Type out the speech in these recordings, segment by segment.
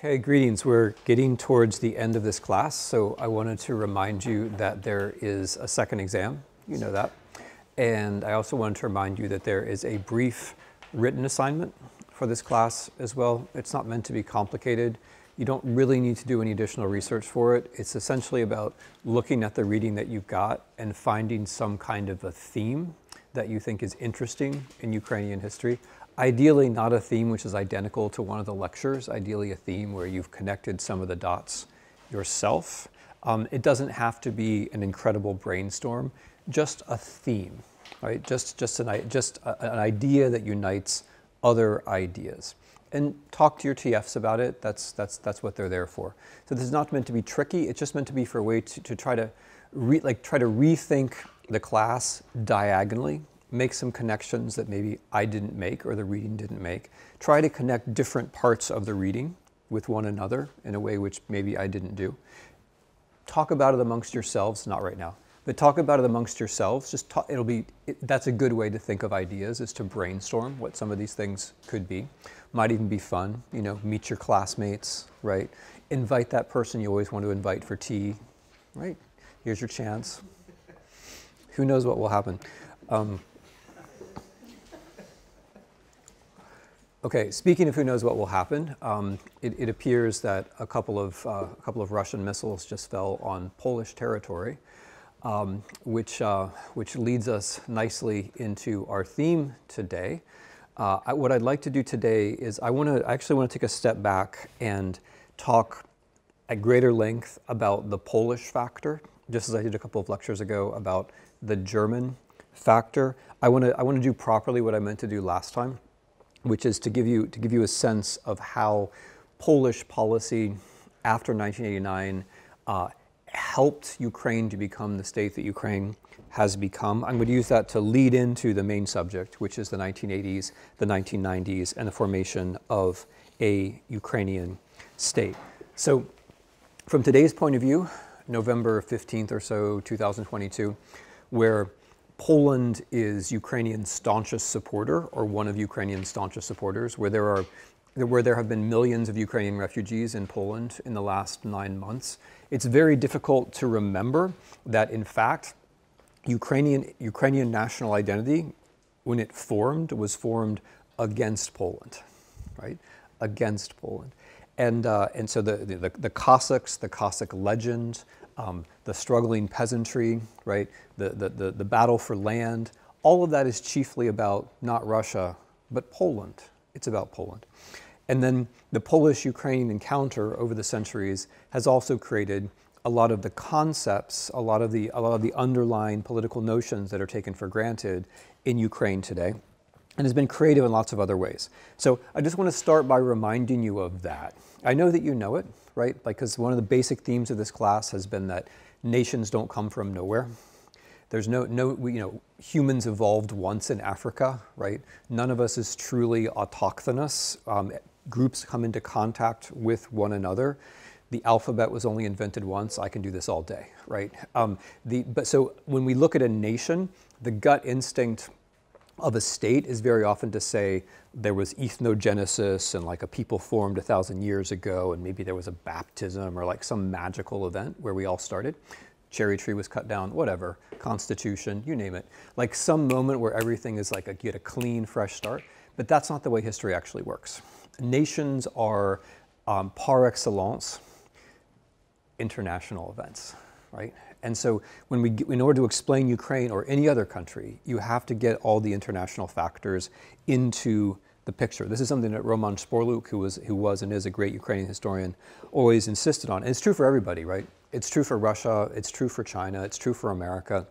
Okay, greetings. We're getting towards the end of this class, so I wanted to remind you that there is a second exam. You know that. And I also wanted to remind you that there is a brief written assignment for this class as well. It's not meant to be complicated. You don't really need to do any additional research for it. It's essentially about looking at the reading that you've got and finding some kind of a theme that you think is interesting in Ukrainian history. Ideally, not a theme which is identical to one of the lectures, ideally a theme where you've connected some of the dots yourself. It doesn't have to be an incredible brainstorm, just a theme, right? Just an idea that unites other ideas. And talk to your TFs about it. That's what they're there for. So this is not meant to be tricky. It's just meant to be for a way to try to rethink the class diagonally. Make some connections that maybe I didn't make or the reading didn't make. Try to connect different parts of the reading with one another in a way which maybe I didn't do. Talk about it amongst yourselves, not right now, but talk about it amongst yourselves. That's a good way to think of ideas, is to brainstorm what some of these things could be. Might even be fun, meet your classmates, right? Invite that person you always want to invite for tea, right? Here's your chance. Who knows what will happen? Okay, speaking of who knows what will happen, it appears that a couple of Russian missiles just fell on Polish territory, which leads us nicely into our theme today. What I'd like to do today is I actually want to take a step back and talk at greater length about the Polish factor, just as I did a couple of lectures ago about the German factor. I want to do properly what I meant to do last time, which is to give you a sense of how Polish policy after 1989 helped Ukraine to become the state that Ukraine has become. I'm going to use that to lead into the main subject, which is the 1980s, the 1990s, and the formation of a Ukrainian state. So from today's point of view, November 15th or so, 2022, where Poland is Ukrainian's staunchest supporter, or one of Ukrainian's staunchest supporters, where there have been millions of Ukrainian refugees in Poland in the last 9 months. It's very difficult to remember that, in fact, Ukrainian national identity, when it was formed against Poland, right? Against Poland, and so the Cossacks, the Cossack legend. The struggling peasantry, right? The battle for land, all of that is chiefly about not Russia, but Poland. It's about Poland. And then the Polish-Ukrainian encounter over the centuries has also created a lot of the concepts, a lot of the underlying political notions that are taken for granted in Ukraine today, and has been creative in lots of other ways. So I just want to start by reminding you of that. I know that you know it, right? Because one of the basic themes of this class has been that nations don't come from nowhere. There's humans evolved once in Africa, right? None of us is truly autochthonous. Groups come into contact with one another. The alphabet was only invented once. I can do this all day, right? So when we look at a nation, the gut instinct of a state is very often to say there was ethnogenesis and like a people formed 1,000 years ago, and maybe there was a baptism or like some magical event where we all started. Cherry tree was cut down, whatever, constitution, you name it. Like some moment where everything is like you get a clean, fresh start. But that's not the way history actually works. Nations are par excellence international events, right? And so in order to explain Ukraine or any other country, you have to get all the international factors into the picture. This is something that Roman Sporluk, who was and is a great Ukrainian historian, always insisted on. And it's true for everybody, right? It's true for Russia, it's true for China, it's true for America.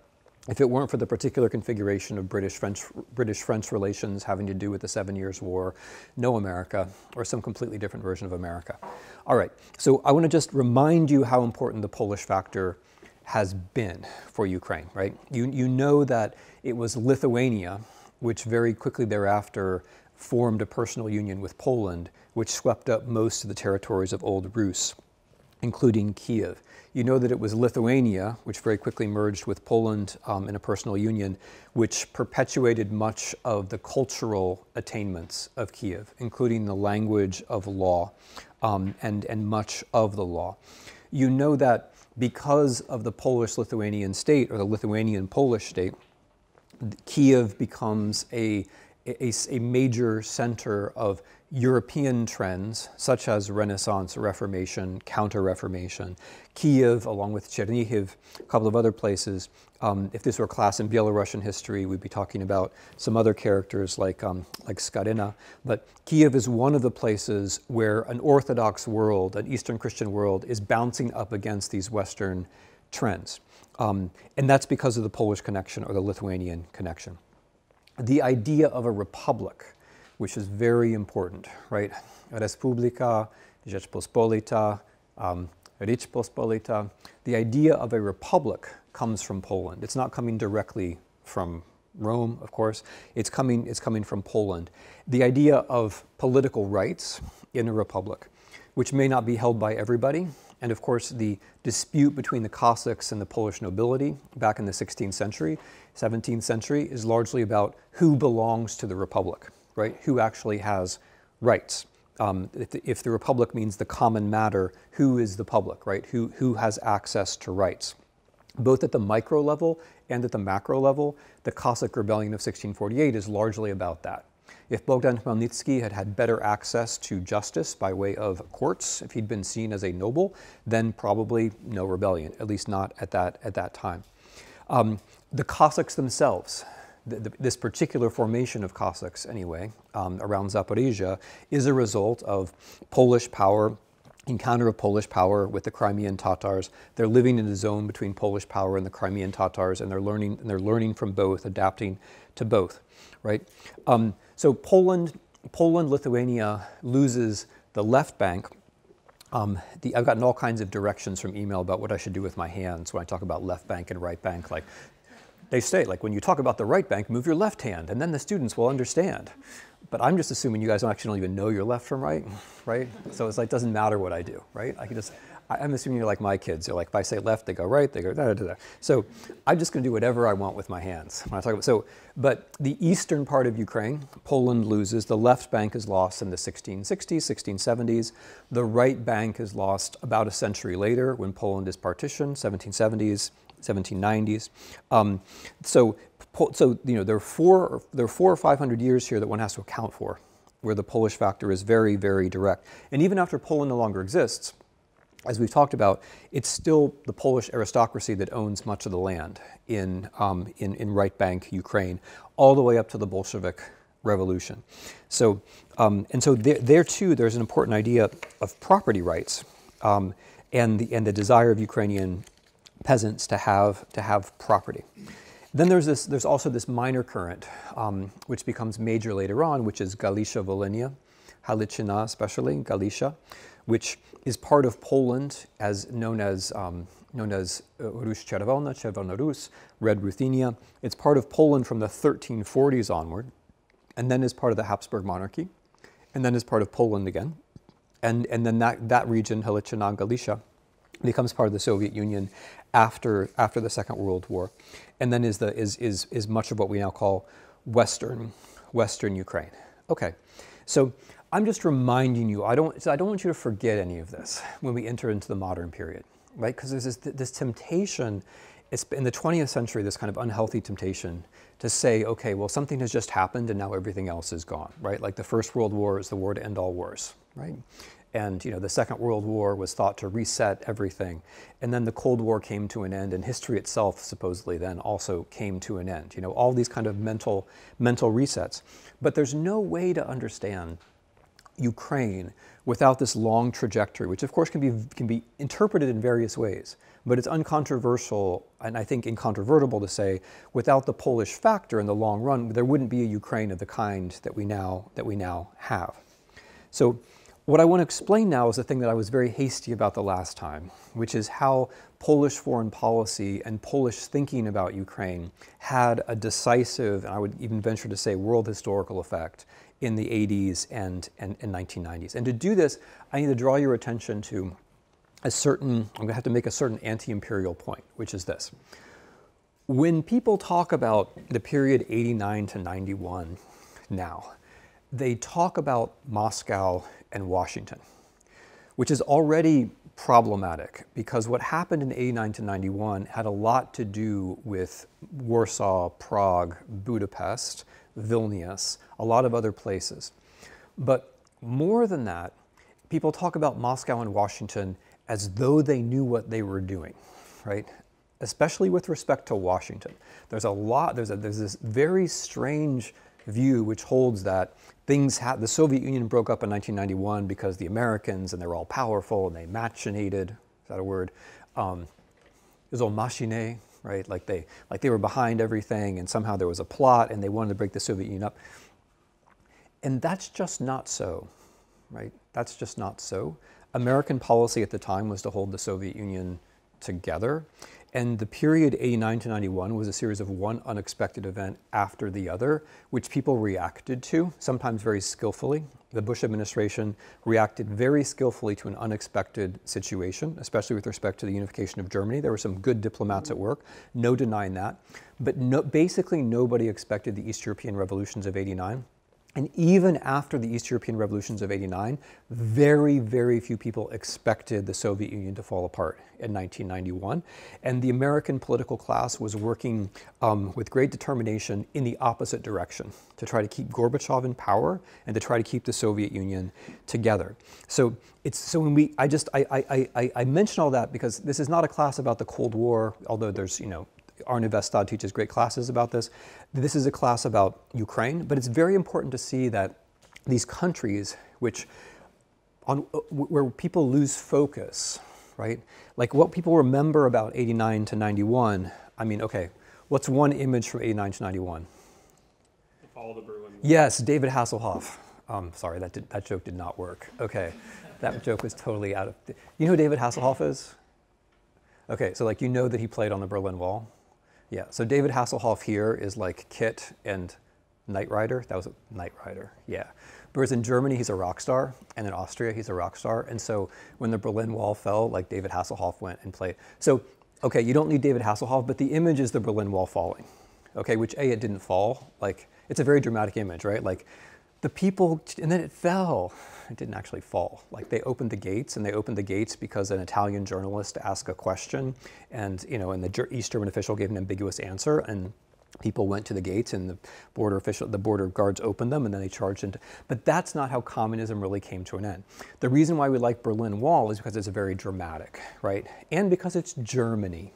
If it weren't for the particular configuration of British-French relations having to do with the 7 Years' War, no America, or some completely different version of America. All right, so I want to just remind you how important the Polish factor has been for Ukraine, right? You know that it was Lithuania, which very quickly thereafter formed a personal union with Poland, which swept up most of the territories of Old Rus. including Kiev. You know that it was Lithuania, which very quickly merged with Poland in a personal union, which perpetuated much of the cultural attainments of Kiev, including the language of law and much of the law. You know that because of the Polish-Lithuanian state, or the Lithuanian-Polish state, Kiev becomes a major center of European trends, such as Renaissance, Reformation, Counter-Reformation. Kiev, along with Chernihiv, a couple of other places. If this were a class in Belarusian history, we'd be talking about some other characters like Skarina. But Kiev is one of the places where an Orthodox world, an Eastern Christian world, is bouncing up against these Western trends. And that's because of the Polish connection or the Lithuanian connection. The idea of a republic, which is very important, right? Respublika, Rzeczpospolita, Rzeczpospolita. The idea of a republic comes from Poland. It's not coming directly from Rome, of course. It's coming from Poland. The idea of political rights in a republic, which may not be held by everybody. And of course, the dispute between the Cossacks and the Polish nobility back in the 16th century, 17th century, is largely about who belongs to the republic, right? Who actually has rights. If the republic means the common matter, who is the public, right? Who has access to rights? Both at the micro level and at the macro level, the Cossack Rebellion of 1648 is largely about that. If Bogdan Khmelnytsky had had better access to justice by way of courts, if he'd been seen as a noble, then probably no rebellion, at least not at that time. The Cossacks themselves, this particular formation of Cossacks anyway, around Zaporizhia, is a result of Polish power, encounter of Polish power with the Crimean Tatars. They're living in a zone between Polish power and the Crimean Tatars, and they're learning from both, adapting to both, right? So Poland, Lithuania loses the left bank. I've gotten all kinds of directions from email about what I should do with my hands when I talk about left bank and right bank. Like, they say, like, when you talk about the right bank, move your left hand, and then the students will understand. But I'm just assuming you guys don't even know your left from right, right? So it's like, doesn't matter what I do, right? I'm assuming you're like my kids. They're like, if I say left, they go right, they go da, da, da. So I'm just going to do whatever I want with my hands when I talk about. But the eastern part of Ukraine, Poland loses. The left bank is lost in the 1660s, 1670s. The right bank is lost about a century later when Poland is partitioned, 1770s, 1790s. So you know, there are 400 or 500 years here that one has to account for, where the Polish factor is very, very direct. And even after Poland no longer exists, as we've talked about, it's still the Polish aristocracy that owns much of the land in right bank Ukraine, all the way up to the Bolshevik Revolution. So, and so there too, there's an important idea of property rights and the desire of Ukrainian peasants to have property. Then there's also this minor current, which becomes major later on, which is Galicia-Volhynia, Halychina especially, Galicia, which is part of Poland, known as Rus Czerwona, Czerwona Rus, Red Ruthenia. It's part of Poland from the 1340s onward, and then is part of the Habsburg monarchy, and then is part of Poland again, and then that region, Halychina, Galicia, becomes part of the Soviet Union after the Second World War, and then is much of what we now call Western Ukraine. Okay, so I'm just reminding you. I don't want you to forget any of this when we enter into the modern period, right? Because there's this temptation, it's in the 20th century, this kind of unhealthy temptation to say, okay, well, something has just happened and now everything else is gone, right? Like the First World War is the war to end all wars, right? And you know, the Second World War was thought to reset everything. And then the Cold War came to an end, and history itself supposedly then also came to an end. You know, all these kind of mental resets. But there's no way to understand Ukraine without this long trajectory, which of course can be interpreted in various ways. But it's uncontroversial, and I think incontrovertible to say, without the Polish factor in the long run, there wouldn't be a Ukraine of the kind that we now have. So what I want to explain now is the thing that I was very hasty about the last time, which is how Polish foreign policy and Polish thinking about Ukraine had a decisive, and I would even venture to say world historical effect in the 80s and 1990s. And to do this, I need to draw your attention to I'm going to have to make a certain anti-imperial point, which is this. When people talk about the period 89 to 91 now, they talk about Moscow and Washington, which is already problematic because what happened in 89 to 91 had a lot to do with Warsaw, Prague, Budapest, Vilnius, a lot of other places. But more than that, people talk about Moscow and Washington as though they knew what they were doing, right? Especially with respect to Washington. There's this very strange view which holds that the Soviet Union broke up in 1991 because the Americans, and they were all powerful, and they machinated, is that a word? It was all machine, right? Like they were behind everything, and somehow there was a plot, and they wanted to break the Soviet Union up. And that's just not so, right? That's just not so. American policy at the time was to hold the Soviet Union together. And the period 89 to 91 was a series of one unexpected event after the other, which people reacted to, sometimes very skillfully. The Bush administration reacted very skillfully to an unexpected situation, especially with respect to the unification of Germany. There were some good diplomats at work, no denying that. But basically nobody expected the East European revolutions of '89. And even after the East European revolutions of '89, very, very few people expected the Soviet Union to fall apart in 1991. And the American political class was working with great determination in the opposite direction, to try to keep Gorbachev in power and to try to keep the Soviet Union together. So when I mention all that because this is not a class about the Cold War, although there's, Arne Vestad teaches great classes about this. This is a class about Ukraine, but it's very important to see that these countries where people lose focus, right? Like what people remember about 89 to 91, I mean, okay, what's one image from 89 to 91? Follow the Berlin Wall. Yes, David Hasselhoff. Sorry, that joke did not work. Okay, that joke was totally out of, you know who David Hasselhoff is? Okay, so like that he played on the Berlin Wall? Yeah, so David Hasselhoff here is like Kit and Knight Rider. That was a Knight Rider, yeah. Whereas in Germany, he's a rock star, and in Austria, he's a rock star. And so when the Berlin Wall fell, like David Hasselhoff went and played. So, okay, you don't need David Hasselhoff, but the image is the Berlin Wall falling, okay, which it didn't fall. Like, it's a very dramatic image, right? Like, the people, and then it fell. It didn't actually fall. Like they opened the gates, and they opened the gates because an Italian journalist asked a question, and and the East German official gave an ambiguous answer, and people went to the gates, and the border guards opened them, and then they charged into. But that's not how communism really came to an end. The reason why we like Berlin Wall is because it's very dramatic, right? And because it's Germany.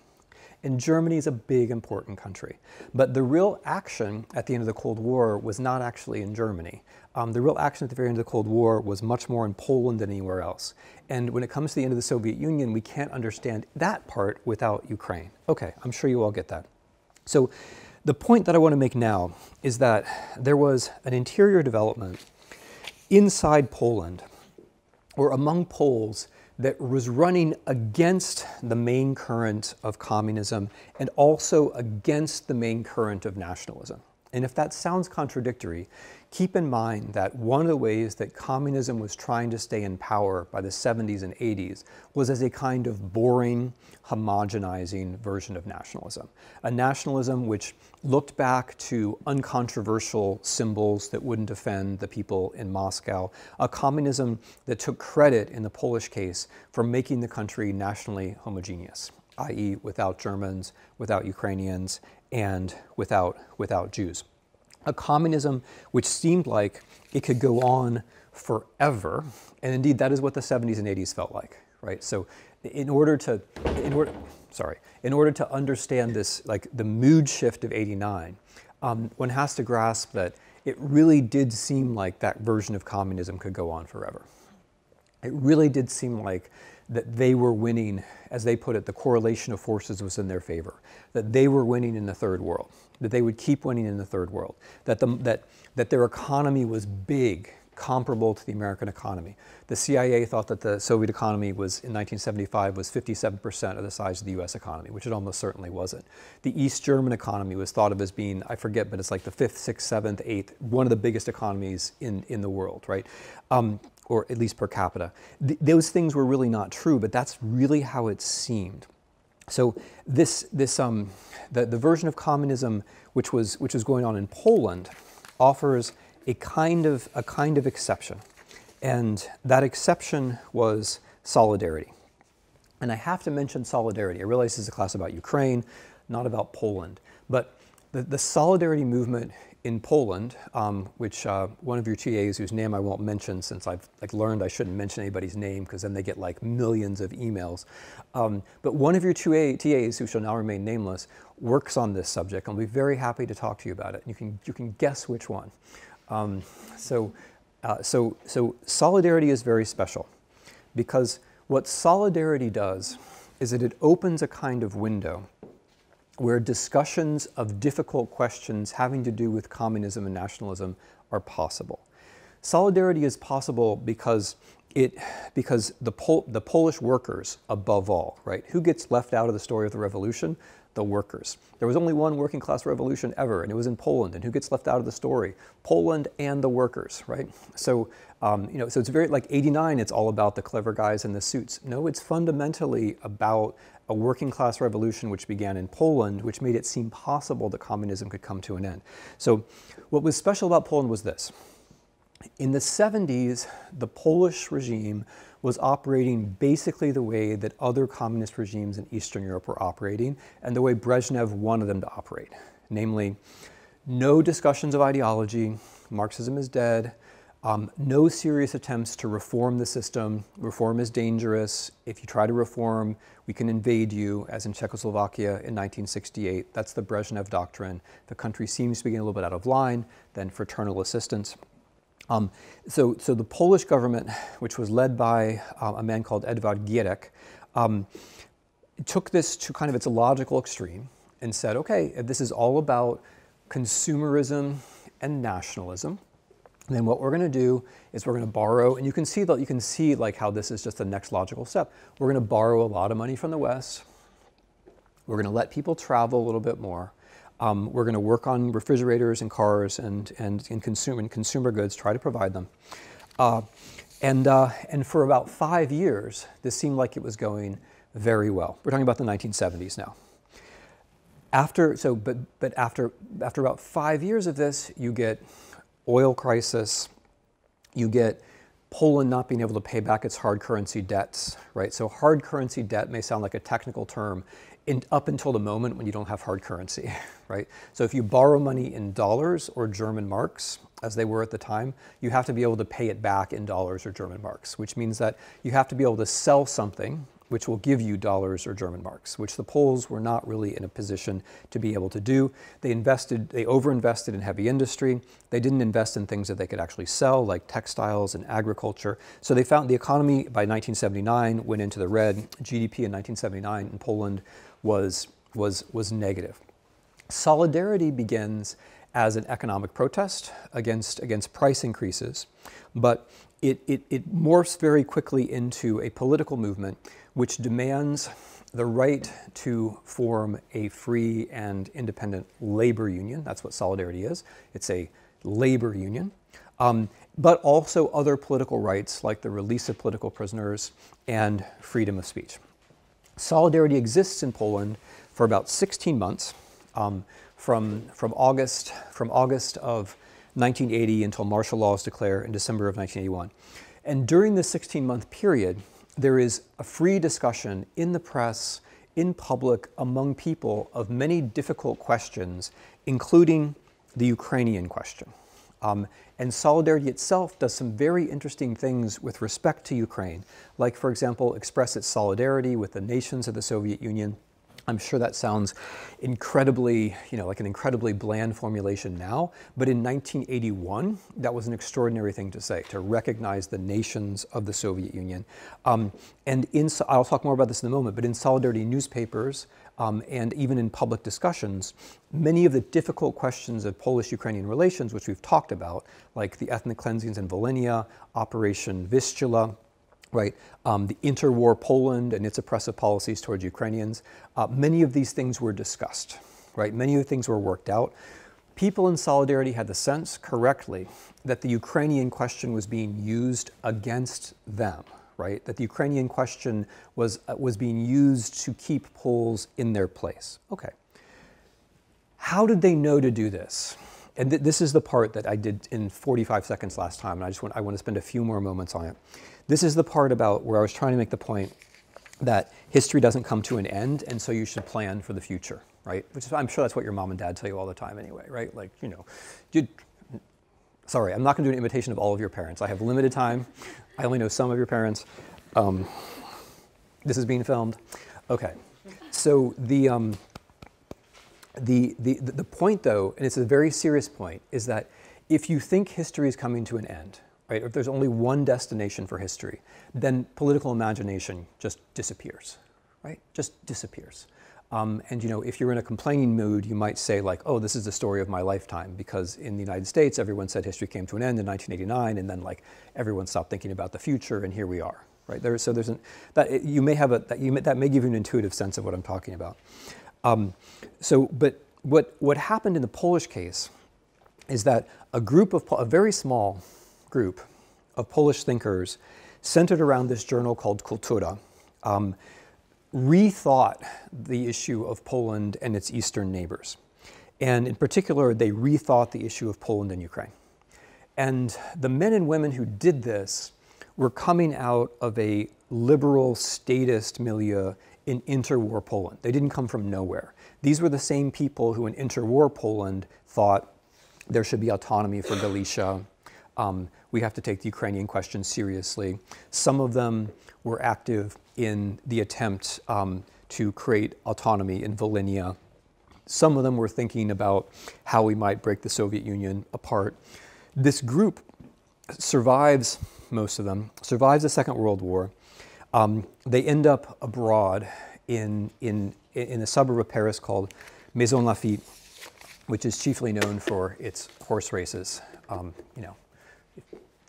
And Germany is a big, important country. But the real action at the end of the Cold War was not actually in Germany. The real action at the very end of the Cold War was much more in Poland than anywhere else. And when it comes to the end of the Soviet Union, we can't understand that part without Ukraine. Okay, I'm sure you all get that. So the point that I want to make now is that there was an interior development inside Poland or among Poles that was running against the main current of communism and also against the main current of nationalism. And if that sounds contradictory, keep in mind that one of the ways that communism was trying to stay in power by the 70s and 80s was as a kind of boring, homogenizing version of nationalism. A nationalism which looked back to uncontroversial symbols that wouldn't offend the people in Moscow. A communism that took credit, in the Polish case, for making the country nationally homogeneous, i.e. without Germans, without Ukrainians, and without Jews. A communism which seemed like it could go on forever, and indeed that is what the 70s and 80s felt like, right? So in order to understand this, like the mood shift of '89, one has to grasp that it really did seem like that version of communism could go on forever. It really did seem like that they were winning, as they put it, the correlation of forces was in their favor, that they were winning in the third world, that they would keep winning in the third world, that their economy was big, comparable to the American economy. The CIA thought that the Soviet economy was, in 1975, was 57% of the size of the US economy, which it almost certainly wasn't. The East German economy was thought of as being, I forget, but it's like the 5th, 6th, 7th, 8th, one of the biggest economies in the world, right? or at least per capita. Those things were really not true, but that's really how it seemed. So the version of communism which was going on in Poland offers a kind of exception, and that exception was solidarity. And I have to mention solidarity. I realize this is a class about Ukraine, not about Poland, but the solidarity movement in Poland, which one of your TAs, whose name I won't mention since I've learned I shouldn't mention anybody's name because then they get like millions of emails. But one of your TAs, who shall now remain nameless, works on this subject. I'll be very happy to talk to you about it. You can guess which one. So solidarity is very special because what solidarity does is that it opens a kind of window where discussions of difficult questions having to do with communism and nationalism are possible. Solidarity is possible because the Polish workers, above all, right? Who gets left out of the story of the revolution? The workers. There was only one working class revolution ever, and it was in Poland. And who gets left out of the story? Poland and the workers, right? So, so it's very like '89. It's all about the clever guys in the suits. No, it's fundamentally about a working class revolution which began in Poland, which made it seem possible that communism could come to an end. So, what was special about Poland was this. In the 70s, the Polish regime was operating basically the way that other communist regimes in Eastern Europe were operating and the way Brezhnev wanted them to operate. Namely, no discussions of ideology, Marxism is dead, no serious attempts to reform the system. Reform is dangerous. If you try to reform, we can invade you, as in Czechoslovakia in 1968. That's the Brezhnev doctrine. The country seems to be getting a little bit out of line, then fraternal assistance. So the Polish government, which was led by a man called Edward Gierek, took this to kind of its logical extreme and said, okay, if this is all about consumerism and nationalism, then what we're going to do is we're going to borrow, and you can see like how this is just the next logical step. We're going to borrow a lot of money from the West. We're going to let people travel a little bit more. We're going to work on refrigerators and cars and consumer goods, try to provide them. And for about 5 years, this seemed like it was going very well. We're talking about the 1970s now. After about 5 years of this, you get oil crisis, you get Poland not being able to pay back its hard currency debts, right? So hard currency debt may sound like a technical term up until the moment when you don't have hard currency, right? So if you borrow money in dollars or German marks, as they were at the time, you have to be able to pay it back in dollars or German marks, which means that you have to be able to sell something which will give you dollars or German marks, which the Poles were not really in a position to be able to do. They overinvested in heavy industry. They didn't invest in things that they could actually sell, like textiles and agriculture. So they found the economy by 1979 went into the red. GDP in 1979 in Poland was negative. Solidarity begins as an economic protest against price increases, but it morphs very quickly into a political movement which demands the right to form a free and independent labor union. That's what solidarity is. It's a labor union, but also other political rights like the release of political prisoners and freedom of speech. Solidarity exists in Poland for about 16 months, from August of 1980 until martial law is declared in December of 1981. And during this 16-month period, there is a free discussion in the press, in public, among people of many difficult questions, including the Ukrainian question. And Solidarity itself does some very interesting things with respect to Ukraine, like, for example, express its solidarity with the nations of the Soviet Union. I'm sure that sounds incredibly, like an incredibly bland formulation now, but in 1981, that was an extraordinary thing to say, to recognize the nations of the Soviet Union. And I'll talk more about this in a moment, but in Solidarity newspapers and even in public discussions, many of the difficult questions of Polish-Ukrainian relations, which we've talked about, like the ethnic cleansings in Volhynia, Operation Vistula, right, the interwar Poland and its oppressive policies towards Ukrainians, many of these things were discussed, right? Many of the things were worked out. people in Solidarity had the sense correctly that the Ukrainian question was being used against them, right? That the Ukrainian question was being used to keep Poles in their place. Okay. How did they know to do this? And this is the part that I did in 45 seconds last time, and I want to spend a few more moments on it. This is the part about where I was trying to make the point that history doesn't come to an end, and so you should plan for the future, right? Which is, I'm sure that's what your mom and dad tell you all the time anyway, right? Like, you know, sorry, I'm not going to do an imitation of all of your parents. I have limited time. I only know some of your parents. This is being filmed. Okay, so the point, though, and it's a very serious point, is that if you think history is coming to an end, right, if there's only one destination for history, then political imagination just disappears, right? Just disappears. And you know, if you're in a complaining mood, you might say like, oh, this is the story of my lifetime, because in the United States, everyone said history came to an end in 1989, and then like everyone stopped thinking about the future, and here we are, right? That may give you an intuitive sense of what I'm talking about. But what happened in the Polish case is that a very small group of Polish thinkers centered around this journal called Kultura, rethought the issue of Poland and its eastern neighbors. And in particular, they rethought the issue of Poland and Ukraine. And the men and women who did this were coming out of a liberal statist milieu in interwar Poland. They didn't come from nowhere. These were the same people who in interwar Poland thought there should be autonomy for Galicia. We have to take the Ukrainian question seriously. Some of them were active in the attempt to create autonomy in Volhynia. Some of them were thinking about how we might break the Soviet Union apart. This group survives, most of them, survives the Second World War. They end up abroad in a suburb of Paris called Maison Lafitte, which is chiefly known for its horse races. You know,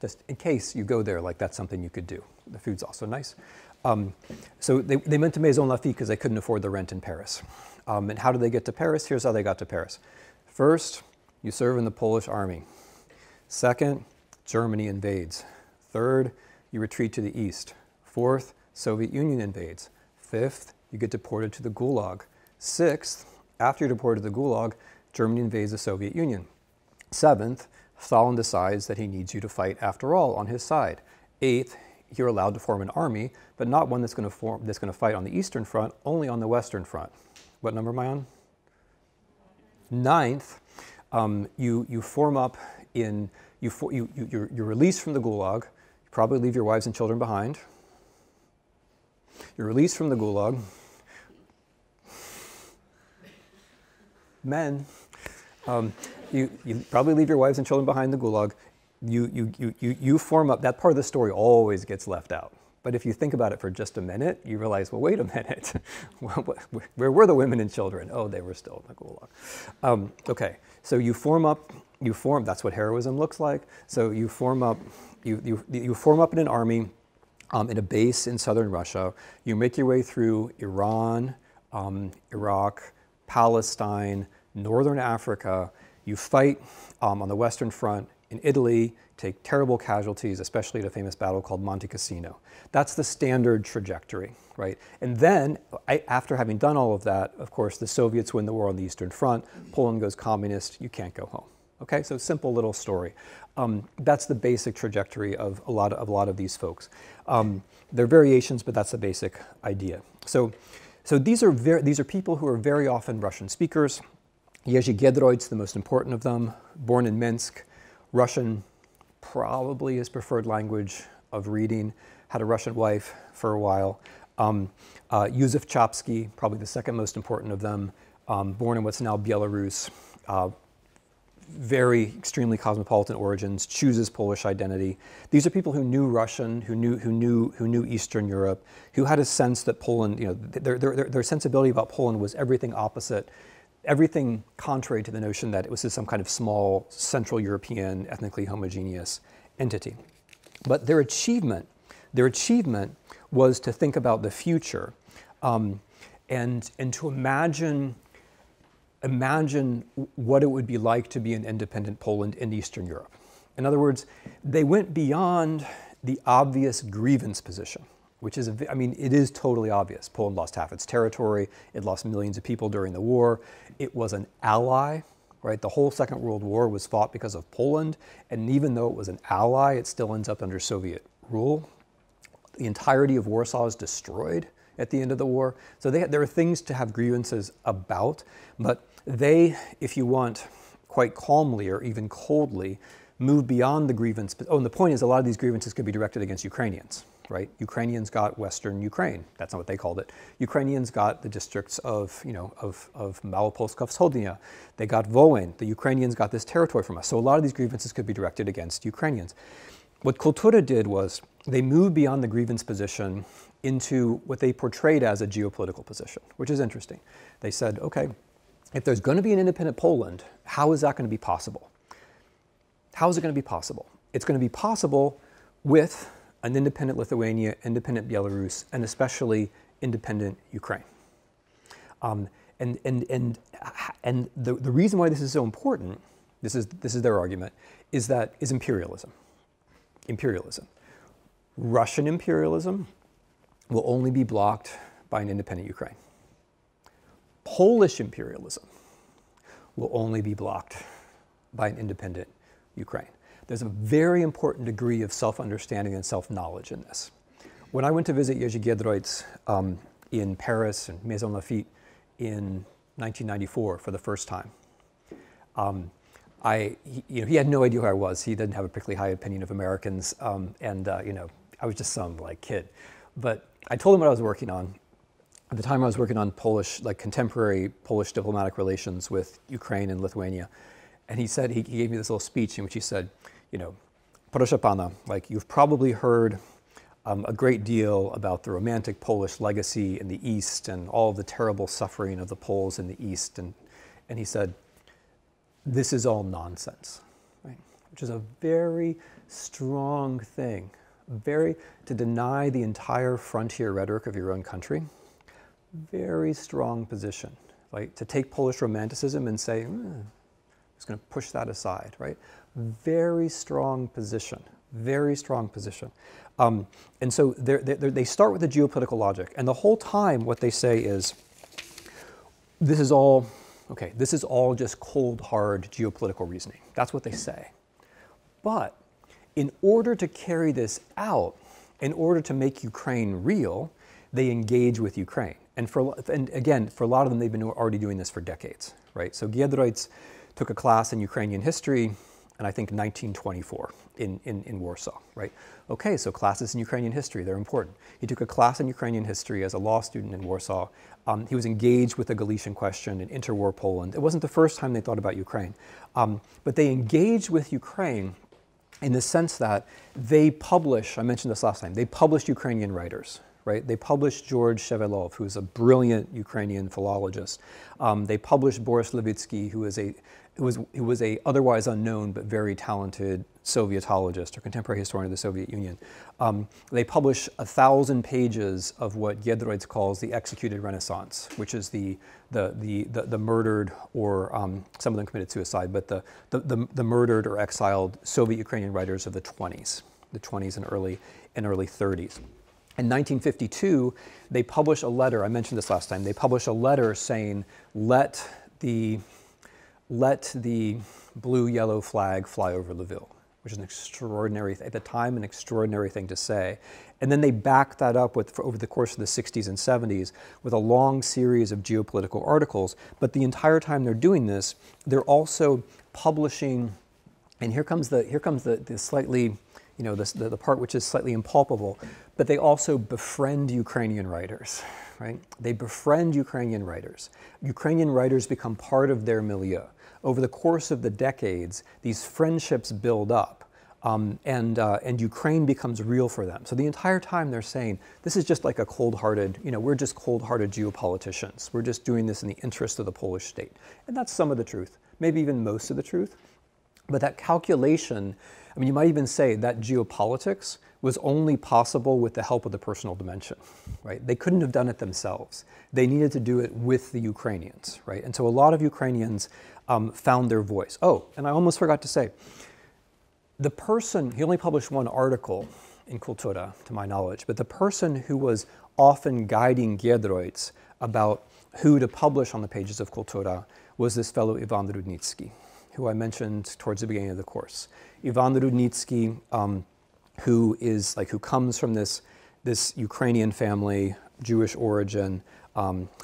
just in case you go there, like that's something you could do. The food's also nice. So they went to Maison Lafitte because they couldn't afford the rent in Paris. And how did they get to Paris? Here's how they got to Paris. First, you serve in the Polish army. Second, Germany invades. Third, you retreat to the east. Fourth, Soviet Union invades. Fifth, you get deported to the Gulag. Sixth, after you're deported to the Gulag, Germany invades the Soviet Union. Seventh, Stalin decides that he needs you to fight after all on his side. Eighth, you're allowed to form an army, but not one that's going to fight on the Eastern Front, only on the Western Front. What number am I on? Ninth, you form up in, you're released from the Gulag. You probably leave your wives and children behind. You're released from the Gulag. Men, you probably leave your wives and children behind the Gulag. You form up, that part of the story always gets left out. But if you think about it for just a minute, you realize, well, wait a minute. Where were the women and children? Oh, they were still in the Gulag. Okay, so you form, that's what heroism looks like. So you form up in an army, in a base in southern Russia. You make your way through Iran, Iraq, Palestine, northern Africa. You fight on the Western Front in Italy, take terrible casualties, especially at a famous battle called Monte Cassino. That's the standard trajectory, right? And then, after having done all of that, of course, the Soviets win the war on the Eastern Front, Poland goes communist, you can't go home. Okay, so simple little story. That's the basic trajectory of a lot of these folks. There are variations, but that's the basic idea. So these are people who are very often Russian speakers. Jerzy Giedroyc's the most important of them, born in Minsk, Russian probably his preferred language of reading, had a Russian wife for a while. Józef Chapsky, probably the second most important of them, born in what's now Belarus, very extremely cosmopolitan origins, chooses Polish identity. These are people who knew Russian, who knew Eastern Europe, who had a sense that Poland, you know, their sensibility about Poland was everything opposite, everything contrary to the notion that it was some kind of small Central European, ethnically homogeneous entity. But their achievement was to think about the future and to imagine imagine what it would be like to be an independent Poland in Eastern Europe. In other words, they went beyond the obvious grievance position, which is, I mean, it is totally obvious. Poland lost half its territory. It lost millions of people during the war. It was an ally, right? The whole Second World War was fought because of Poland. And even though it was an ally, it still ends up under Soviet rule. The entirety of Warsaw is destroyed at the end of the war. So there are things to have grievances about, but they, if you want, quite calmly or even coldly, move beyond the grievance. Oh, and the point is a lot of these grievances could be directed against Ukrainians, right? Ukrainians got Western Ukraine. That's not what they called it. Ukrainians got the districts of, of Malopolska Wschodnia. They got Volyn. The Ukrainians got this territory from us. So a lot of these grievances could be directed against Ukrainians. What Kultura did was they moved beyond the grievance position into what they portrayed as a geopolitical position, which is interesting. They said, okay, if there's going to be an independent Poland, how is that going to be possible? How is it going to be possible? It's going to be possible with an independent Lithuania, independent Belarus, and especially independent Ukraine. And the reason why this is so important, this is their argument, is imperialism. Imperialism. Russian imperialism will only be blocked by an independent Ukraine. Polish imperialism will only be blocked by an independent Ukraine. There's a very important degree of self-understanding and self-knowledge in this. When I went to visit Jerzy Giedroyc in Paris and Maison Lafitte in 1994 for the first time, he had no idea who I was. He didn't have a particularly high opinion of Americans, I was just some kid. But I told him what I was working on. At the time, I was working on Polish, contemporary Polish diplomatic relations with Ukraine and Lithuania. And he said, he gave me this little speech in which he said, proszę pana, you've probably heard a great deal about the romantic Polish legacy in the East and all of the terrible suffering of the Poles in the East. And he said, this is all nonsense, right? Which is a very strong thing, to deny the entire frontier rhetoric of your own country. Very strong position, to take Polish romanticism and say, I'm just going to push that aside, right? Very strong position, very strong position. And so they start with the geopolitical logic, and the whole time what they say is, this is all just cold, hard geopolitical reasoning. That's what they say. But in order to carry this out, in order to make Ukraine real, they engage with Ukraine. And again, for a lot of them, they've been already doing this for decades, right? So Giedroyc took a class in Ukrainian history, and I think 1924 in Warsaw, right? Okay, so classes in Ukrainian history, they're important. He took a class in Ukrainian history as a law student in Warsaw. He was engaged with the Galician question in interwar Poland. It wasn't the first time they thought about Ukraine, but they engaged with Ukraine in the sense that they publish, I mentioned this last time, they published Ukrainian writers, right? They published George Shevelov, who's a brilliant Ukrainian philologist. They published Boris Levitsky, who was a otherwise unknown but very talented Sovietologist or contemporary historian of the Soviet Union. They published 1,000 pages of what Giedroyc calls the executed Renaissance, which is the murdered, or some of them committed suicide, but the murdered or exiled Soviet Ukrainian writers of the 20s and early 30s. In 1952, they publish a letter, I mentioned this last time, they publish a letter saying, let the blue-yellow flag fly over Lviv, which is an extraordinary, at the time, an extraordinary thing to say. And then they back that up over the course of the 60s and 70s with a long series of geopolitical articles. But the entire time they're doing this, they're also publishing, and here comes the slightly, the part which is slightly impalpable, but they also befriend Ukrainian writers, right? They befriend Ukrainian writers. Ukrainian writers become part of their milieu. Over the course of the decades, these friendships build up, and Ukraine becomes real for them. So the entire time they're saying, this is just like a cold-hearted, we're just cold-hearted geopoliticians. We're just doing this in the interest of the Polish state. And that's some of the truth, maybe even most of the truth. But that calculation, you might even say that geopolitics was only possible with the help of the personal dimension, right? They couldn't have done it themselves. They needed to do it with the Ukrainians, right? And so a lot of Ukrainians found their voice. Oh, and I almost forgot to say, the person, he only published one article in Kultura, to my knowledge, but the person who was often guiding Giedroyc about who to publish on the pages of Kultura was this fellow Ivan Rudnitsky, who I mentioned towards the beginning of the course. Ivan Rudnitsky, who comes from this Ukrainian family, Jewish origin.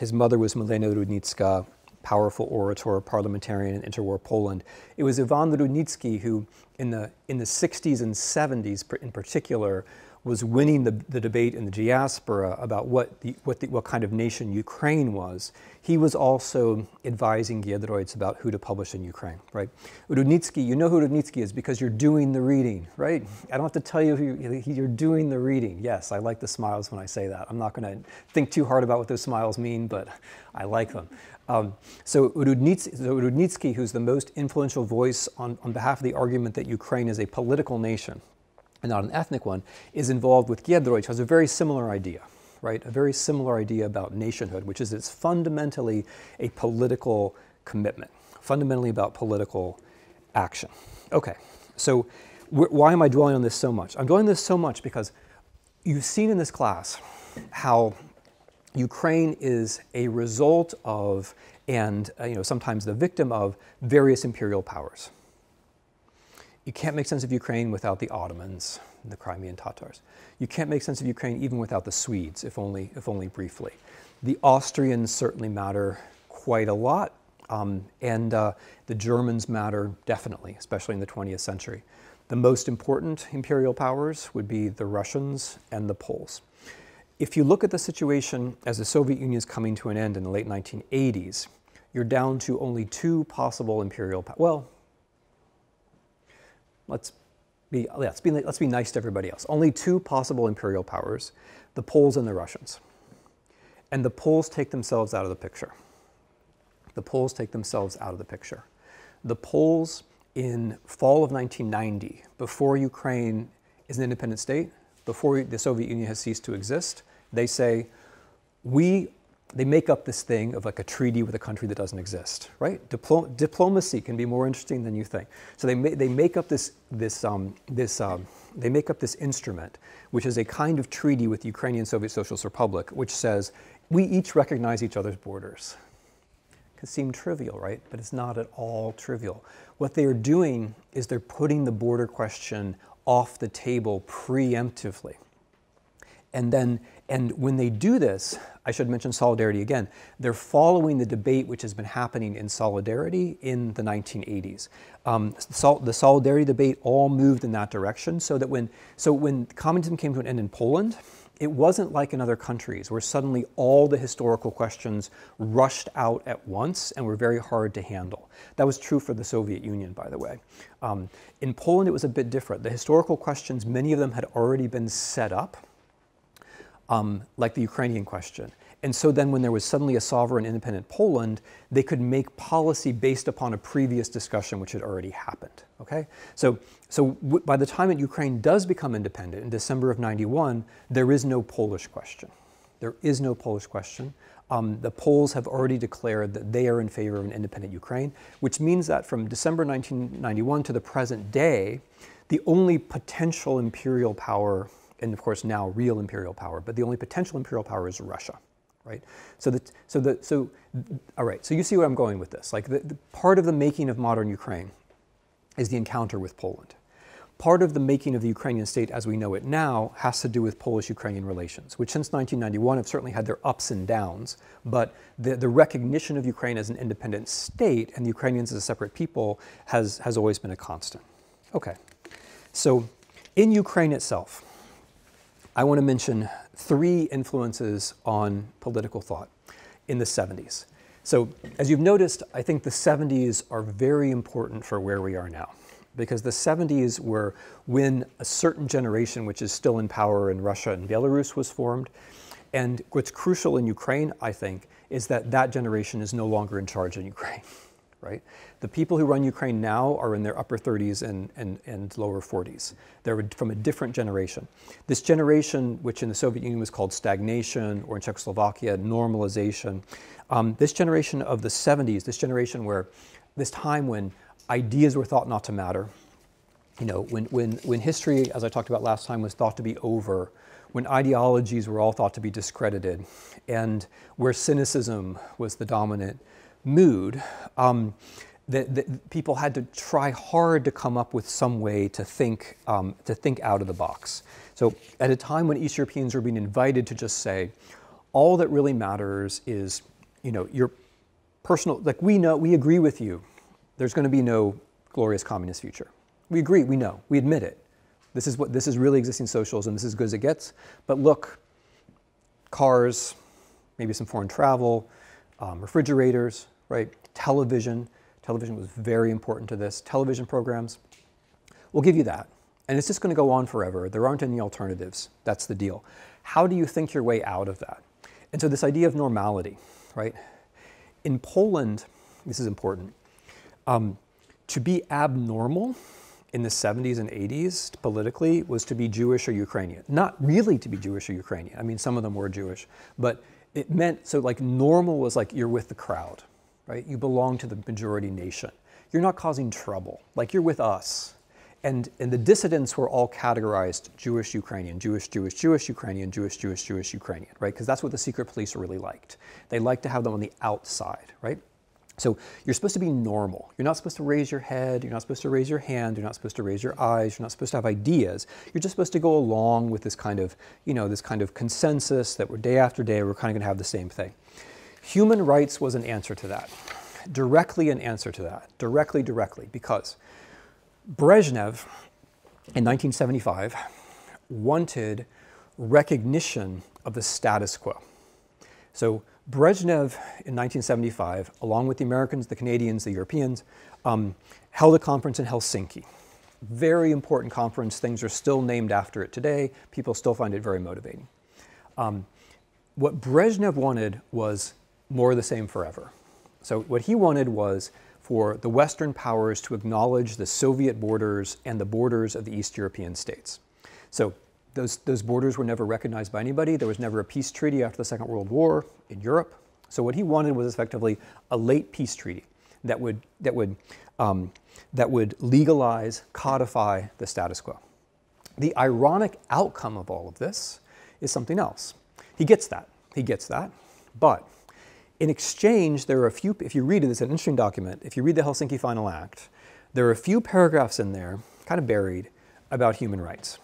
His mother was Milena Rudnicka, powerful orator, parliamentarian in interwar Poland. It was Ivan Rudnitsky who, in the 60s and 70s in particular, was winning the debate in the diaspora about what kind of nation Ukraine was. He was also advising Giedroyc about who to publish in Ukraine, right? Rudnitsky, you know who Rudnitsky is because you're doing the reading, right? I don't have to tell you who you're doing the reading. Yes, I like the smiles when I say that. I'm not going to think too hard about what those smiles mean, but I like them. So Rudnitsky, who's the most influential voice on behalf of the argument that Ukraine is a political nation, and not an ethnic one, is involved with Giedroyc, has a very similar idea, right? A very similar idea about nationhood, which is it's fundamentally a political commitment, fundamentally about political action. Okay, so why am I dwelling on this so much? I'm dwelling on this so much because you've seen in this class how Ukraine is a result of, and sometimes the victim of, various imperial powers. You can't make sense of Ukraine without the Ottomans, the Crimean Tatars. You can't make sense of Ukraine even without the Swedes, if only briefly. The Austrians certainly matter quite a lot, and the Germans matter definitely, especially in the 20th century. The most important imperial powers would be the Russians and the Poles. If you look at the situation as the Soviet Union is coming to an end in the late 1980s, you're down to only two possible imperial powers. Well, let's be nice to everybody else. Only two possible imperial powers, the Poles and the Russians. And the Poles take themselves out of the picture. The Poles take themselves out of the picture. The Poles in fall of 1990, before Ukraine is an independent state, before the Soviet Union has ceased to exist, they say, they make up this thing of like a treaty with a country that doesn't exist, right? Diplomacy can be more interesting than you think. So they make up this instrument, which is a kind of treaty with the Ukrainian Soviet Socialist Republic, which says we each recognize each other's borders. It can seem trivial, right? But it's not at all trivial. What they are doing is they're putting the border question off the table preemptively. And when they do this, I should mention solidarity again, they're following the debate which has been happening in solidarity in the 1980s. The solidarity debate all moved in that direction, so when communism came to an end in Poland, it wasn't like in other countries where suddenly all the historical questions rushed out at once and were very hard to handle. That was true for the Soviet Union, by the way. In Poland, it was a bit different. The historical questions, many of them had already been set up, like the Ukrainian question. And so then when there was suddenly a sovereign independent Poland, they could make policy based upon a previous discussion which had already happened, okay? So by the time that Ukraine does become independent in December of '91, there is no Polish question. There is no Polish question. The Poles have already declared that they are in favor of an independent Ukraine, which means that from December 1991 to the present day, the only potential imperial power, and of course now real imperial power, but the only potential imperial power is Russia, right? All right, so you see where I'm going with this. Like the part of the making of modern Ukraine is the encounter with Poland. Part of the making of the Ukrainian state as we know it now has to do with Polish-Ukrainian relations, which since 1991 have certainly had their ups and downs, but the recognition of Ukraine as an independent state and the Ukrainians as a separate people has always been a constant. Okay, so in Ukraine itself, I want to mention three influences on political thought in the 70s. So as you've noticed, I think the 70s are very important for where we are now, because the 70s were when a certain generation, which is still in power in Russia and Belarus, was formed. And what's crucial in Ukraine, I think, is that that generation is no longer in charge in Ukraine, right? The people who run Ukraine now are in their upper 30s and lower 40s. They're from a different generation. This generation, which in the Soviet Union was called stagnation, or in Czechoslovakia, normalization, this generation of the 70s, this time when ideas were thought not to matter, you know, when history, as I talked about last time, was thought to be over, when ideologies were all thought to be discredited, and where cynicism was the dominant mood, people had to try hard to come up with some way to think out of the box. So at a time when East Europeans were being invited to just say, all that really matters is, you know, your personal, like we agree with you, there's going to be no glorious communist future. We agree, we know, we admit it. This is really existing socialism, this is as good as it gets. But look, cars, maybe some foreign travel, refrigerators, right? Television was very important to this. Television programs, we'll give you that. And it's just going to go on forever. There aren't any alternatives. That's the deal. How do you think your way out of that? And so this idea of normality, right? In Poland, this is important, to be abnormal in the 70s and 80s politically was to be Jewish or Ukrainian. Not really to be Jewish or Ukrainian. I mean, some of them were Jewish, but it meant, so like normal was like you're with the crowd, right? You belong to the majority nation. You're not causing trouble, like you're with us. And the dissidents were all categorized Jewish, Ukrainian, Jewish, Jewish, Jewish, Ukrainian, Jewish, Jewish, Jewish, Ukrainian, right? Because that's what the secret police really liked. They liked to have them on the outside, right? So you're supposed to be normal. You're not supposed to raise your head. You're not supposed to raise your hand. You're not supposed to raise your eyes. You're not supposed to have ideas. You're just supposed to go along with this kind of, you know, this kind of consensus that we're day after day, we're kind of going to have the same thing. Human rights was an answer to that. Directly an answer to that. Directly, because Brezhnev in 1975 wanted recognition of the status quo. So Brezhnev in 1975, along with the Americans, the Canadians, the Europeans, held a conference in Helsinki. Very important conference. Things are still named after it today. People still find it very motivating. What Brezhnev wanted was more of the same forever. So what he wanted was for the Western powers to acknowledge the Soviet borders and the borders of the East European states. So those borders were never recognized by anybody. There was never a peace treaty after the Second World War in Europe. So what he wanted was effectively a late peace treaty that would legalize, codify the status quo. The ironic outcome of all of this is something else. He gets that, but in exchange, there are a few, if you read it, it's an interesting document. If you read the Helsinki Final Act, there are a few paragraphs in there, kind of buried, about human rights.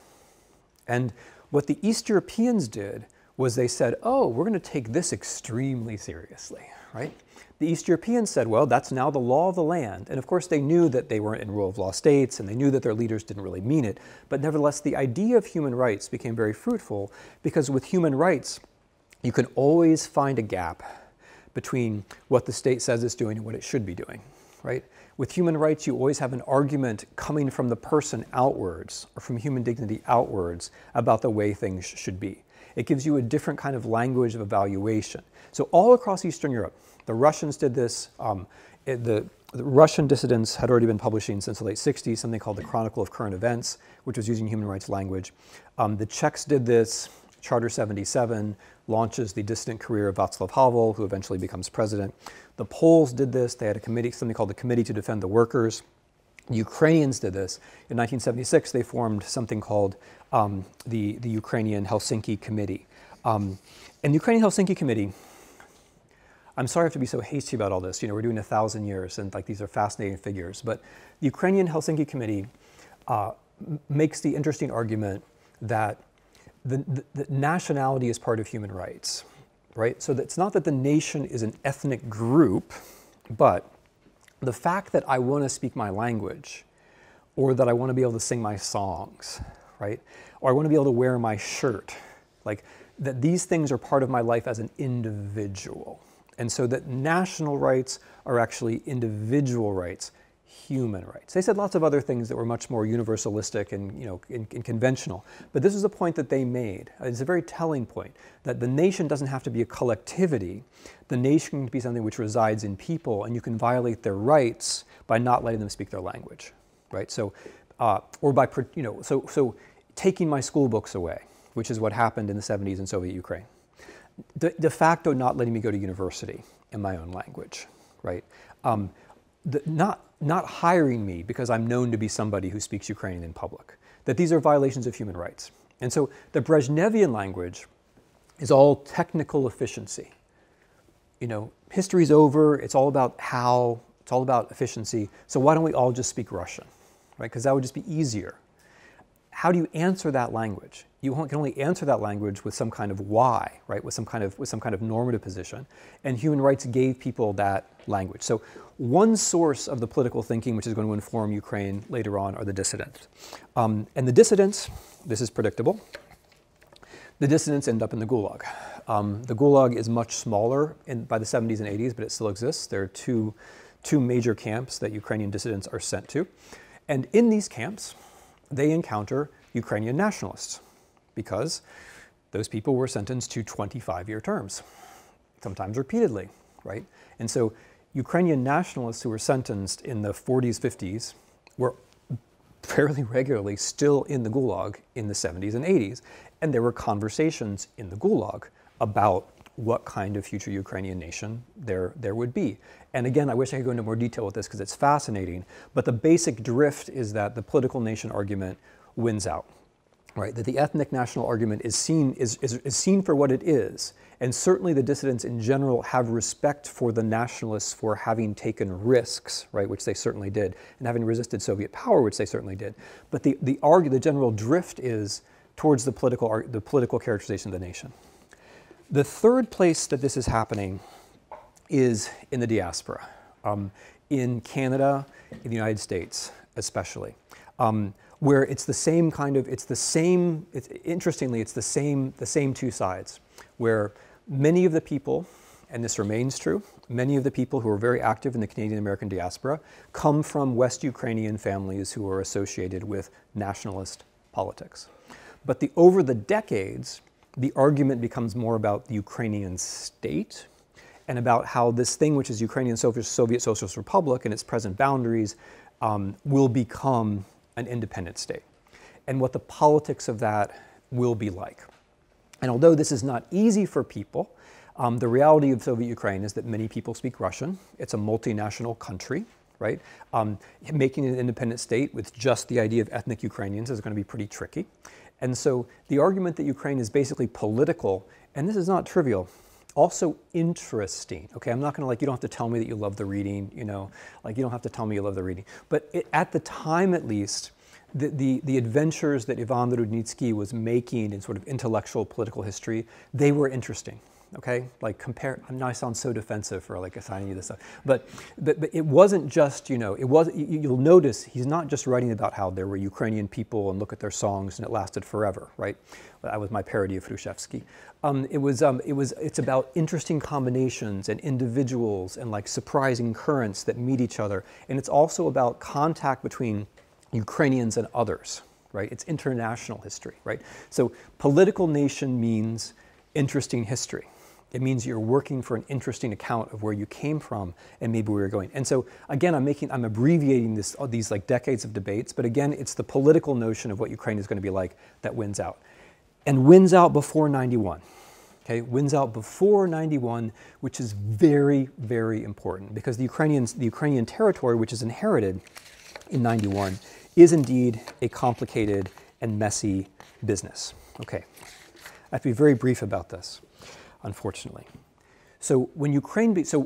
And what the East Europeans did was they said, oh, we're going to take this extremely seriously, right? The East Europeans said, well, that's now the law of the land. And of course, they knew that they weren't in rule of law states, and they knew that their leaders didn't really mean it. But nevertheless, the idea of human rights became very fruitful, because with human rights, you can always find a gap between what the state says it's doing and what it should be doing, right? With human rights, you always have an argument coming from the person outwards, or from human dignity outwards, about the way things should be. It gives you a different kind of language of evaluation. So all across Eastern Europe, the Russians did this. The Russian dissidents had already been publishing since the late 60s, something called the Chronicle of Current Events, which was using human rights language. The Czechs did this. Charter 77 launches the dissident career of Václav Havel, who eventually becomes president. The Poles did this. They had a committee, something called the Committee to Defend the Workers. The Ukrainians did this. In 1976, they formed something called the Ukrainian Helsinki Committee. And the Ukrainian Helsinki Committee, I'm sorry I have to be so hasty about all this. You know, we're doing 1,000 years, and like these are fascinating figures. But the Ukrainian Helsinki Committee makes the interesting argument that the nationality is part of human rights, right? So it's not that the nation is an ethnic group, but the fact that I want to speak my language, or that I want to be able to sing my songs, right? Or I want to be able to wear my shirt, like that these things are part of my life as an individual. And so that national rights are actually individual rights. human rights. They said lots of other things that were much more universalistic and, you know, and conventional, but this is a point that they made. It's a very telling point, that the nation doesn't have to be a collectivity. The nation can be something which resides in people, and you can violate their rights by not letting them speak their language, right? So, or by, you know, so taking my school books away, which is what happened in the 70s in Soviet Ukraine. De facto not letting me go to university in my own language, right? Not hiring me because I'm known to be somebody who speaks Ukrainian in public. That these are violations of human rights. And so the Brezhnevian language is all technical efficiency. You know, history's over, it's all about how, it's all about efficiency, so why don't we all just speak Russian, right? Because that would just be easier. How do you answer that language? You can only answer that language with some kind of why, right? With some kind of normative position. And human rights gave people that language. So one source of the political thinking which is going to inform Ukraine later on are the dissidents. And the dissidents, this is predictable, the dissidents end up in the Gulag. The Gulag is much smaller by the 70s and 80s, but it still exists. There are two major camps that Ukrainian dissidents are sent to. And in these camps, they encounter Ukrainian nationalists because those people were sentenced to 25-year terms, sometimes repeatedly, right? And so Ukrainian nationalists who were sentenced in the 40s, 50s were fairly regularly still in the Gulag in the 70s and 80s. And there were conversations in the Gulag about what kind of future Ukrainian nation there would be. And again, I wish I could go into more detail with this because it's fascinating, but the basic drift is that the political nation argument wins out, right? That the ethnic national argument is seen for what it is. And certainly the dissidents in general have respect for the nationalists for having taken risks, right, which they certainly did, and having resisted Soviet power, which they certainly did. But the general drift is towards the political characterization of the nation. The third place that this is happening is in the diaspora, in Canada, in the United States especially, where it's the same kind of, interestingly, it's the same two sides, where many of the people, and this remains true, many of the people who are very active in the Canadian-American diaspora come from West Ukrainian families who are associated with nationalist politics. But over the decades, the argument becomes more about the Ukrainian state and about how this thing, which is Ukrainian Soviet Socialist Republic and its present boundaries, will become an independent state, and what the politics of that will be like. And although this is not easy for people, the reality of Soviet Ukraine is that many people speak Russian. It's a multinational country, right? Making it an independent state with just the idea of ethnic Ukrainians is going to be pretty tricky. And so the argument that Ukraine is basically political, and this is not trivial, also interesting. Okay, I'm not going to, like, you don't have to tell me that you love the reading, you know, like you don't have to tell me you love the reading. But at the time, at least, the adventures that Ivan Rudnitsky was making in sort of intellectual political history, they were interesting. Okay, like now I sound so defensive for like assigning you this stuff, but it wasn't just, you know, you'll notice he's not just writing about how there were Ukrainian people and look at their songs and it lasted forever, right? That was my parody of Hrushevsky. It's about interesting combinations and individuals and like surprising currents that meet each other, and it's also about contact between Ukrainians and others, right? It's international history, right? So political nation means interesting history. It means you're working for an interesting account of where you came from and maybe where you're going. And so again, I'm abbreviating these like decades of debates, but again, it's the political notion of what Ukraine is going to be like that wins out. And wins out before 91. Okay, wins out before 91, which is very, very important because the Ukrainian territory, which is inherited in 91, is indeed a complicated and messy business. Okay, I have to be very brief about this, unfortunately. So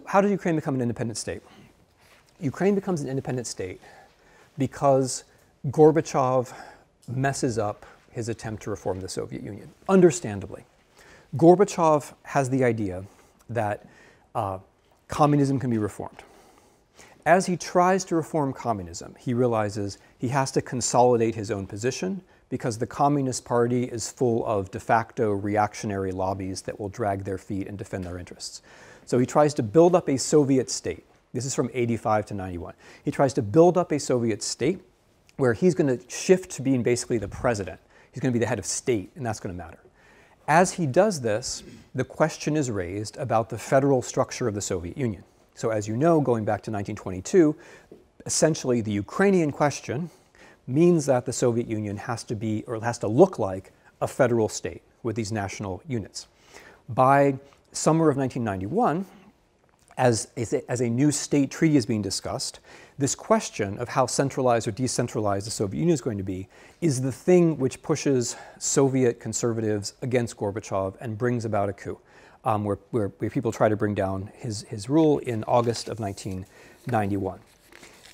how did Ukraine become an independent state? Ukraine becomes an independent state because Gorbachev messes up his attempt to reform the Soviet Union, understandably. Gorbachev has the idea that communism can be reformed. As he tries to reform communism, he realizes he has to consolidate his own position because the Communist Party is full of de facto reactionary lobbies that will drag their feet and defend their interests. So he tries to build up a Soviet state. This is from 85 to 91. He tries to build up a Soviet state where he's going to shift to being basically the president. He's going to be the head of state, and that's going to matter. As he does this, the question is raised about the federal structure of the Soviet Union. So as you know, going back to 1922, essentially the Ukrainian question means that the Soviet Union has to be, or has to look like, a federal state with these national units. By summer of 1991, as a new state treaty is being discussed, this question of how centralized or decentralized the Soviet Union is going to be is the thing which pushes Soviet conservatives against Gorbachev and brings about a coup, where people try to bring down his rule in August of 1991.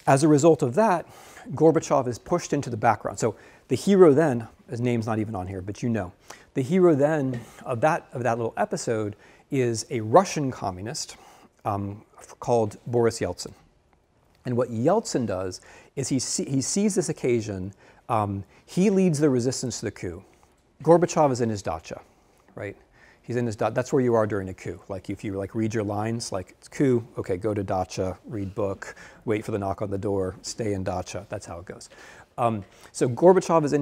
As a result of that, Gorbachev is pushed into the background. So the hero then, his name's not even on here, but you know, the hero then of that little episode is a Russian communist called Boris Yeltsin. And what Yeltsin does is he sees this occasion, he leads the resistance to the coup. Gorbachev is in his dacha, right? He's in his dacha. That's where you are during a coup. Like if you read your lines, like it's coup, okay, go to dacha, read book, wait for the knock on the door, stay in dacha. That's how it goes. So Gorbachev is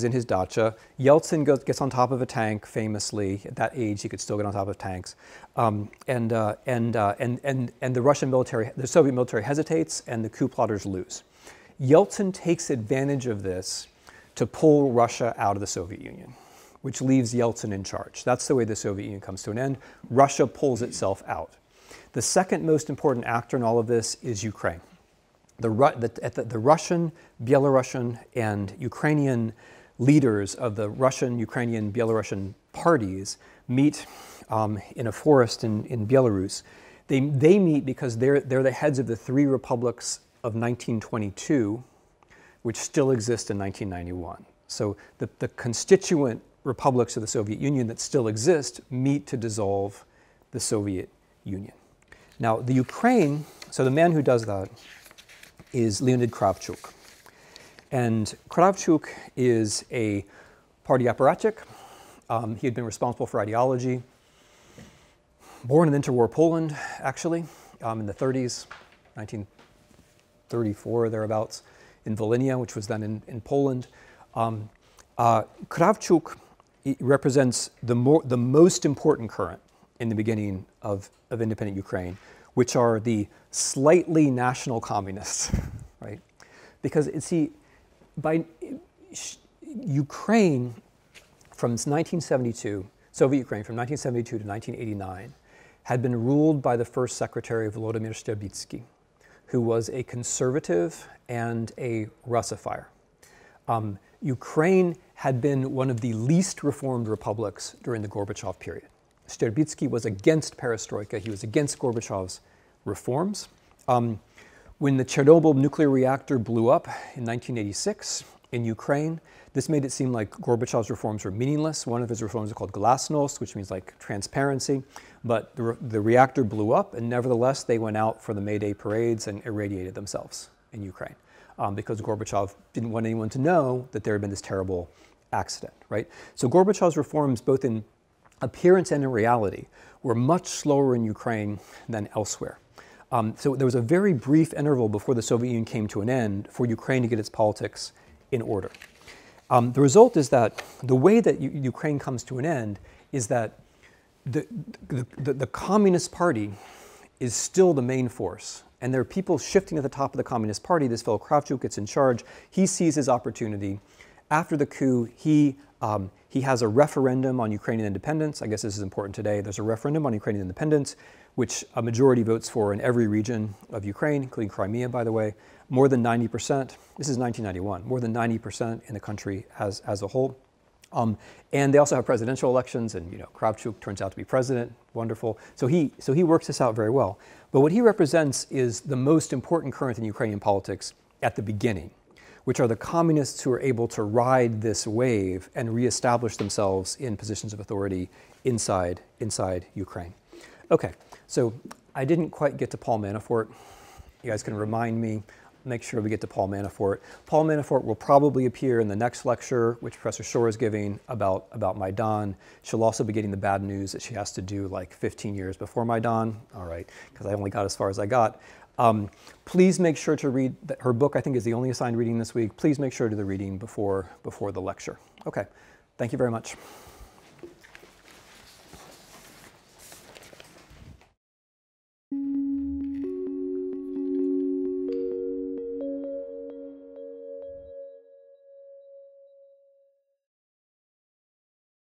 in his dacha. Yeltsin gets on top of a tank. Famously, at that age, he could still get on top of tanks. And the Russian military, the Soviet military hesitates, and the coup plotters lose. Yeltsin takes advantage of this to pull Russia out of the Soviet Union, which leaves Yeltsin in charge. That's the way the Soviet Union comes to an end. Russia pulls itself out. The second most important actor in all of this is Ukraine. The Russian, Belarusian, and Ukrainian leaders of the Russian, Ukrainian, Belarusian parties meet in a forest in Belarus. They meet because they're the heads of the three republics of 1922, which still exist in 1991. So the constituent republics of the Soviet Union that still exist meet to dissolve the Soviet Union. Now, the Ukraine, so the man who does that is Leonid Kravchuk. And Kravchuk is a party apparatchik. He had been responsible for ideology. Born in interwar Poland, actually, in the 30s, 1934, thereabouts, in Volhynia, which was then in Poland. Kravchuk represents the most important current in the beginning of independent Ukraine, which are the slightly national communists, right? Because Ukraine from 1972, Soviet Ukraine from 1972 to 1989, had been ruled by the first secretary, Volodymyr Sterbitsky, who was a conservative and a Russifier. Ukraine had been one of the least reformed republics during the Gorbachev period. Sterbitsky was against perestroika. He was against Gorbachev's reforms. When the Chernobyl nuclear reactor blew up in 1986 in Ukraine, this made it seem like Gorbachev's reforms were meaningless. One of his reforms is called glasnost, which means like transparency. But the reactor blew up, and nevertheless, they went out for the May Day parades and irradiated themselves in Ukraine because Gorbachev didn't want anyone to know that there had been this terrible accident, right? So Gorbachev's reforms, both in appearance and in reality, were much slower in Ukraine than elsewhere. So there was a very brief interval before the Soviet Union came to an end for Ukraine to get its politics in order. The result is that the way that Ukraine comes to an end is that the Communist Party is still the main force. And there are people shifting at the top of the Communist Party. This fellow Kravchuk gets in charge. He sees his opportunity. After the coup, he has a referendum on Ukrainian independence. I guess this is important today. There's a referendum on Ukrainian independence, which a majority votes for in every region of Ukraine, including Crimea, by the way. More than 90%, this is 1991, more than 90% in the country as a whole. And they also have presidential elections, and Kravchuk turns out to be president. Wonderful. So he works this out very well. But what he represents is the most important current in Ukrainian politics at the beginning, which are the communists who are able to ride this wave and reestablish themselves in positions of authority inside Ukraine. Okay, so I didn't quite get to Paul Manafort. You guys can remind me, make sure we get to Paul Manafort. Paul Manafort will probably appear in the next lecture, which Professor Shore is giving about Maidan. She'll also be getting the bad news that she has to do like 15 years before Maidan. All right, because I only got as far as I got. Please make sure to read, her book I think is the only assigned reading this week. Please make sure to do the reading before the lecture. Okay, thank you very much.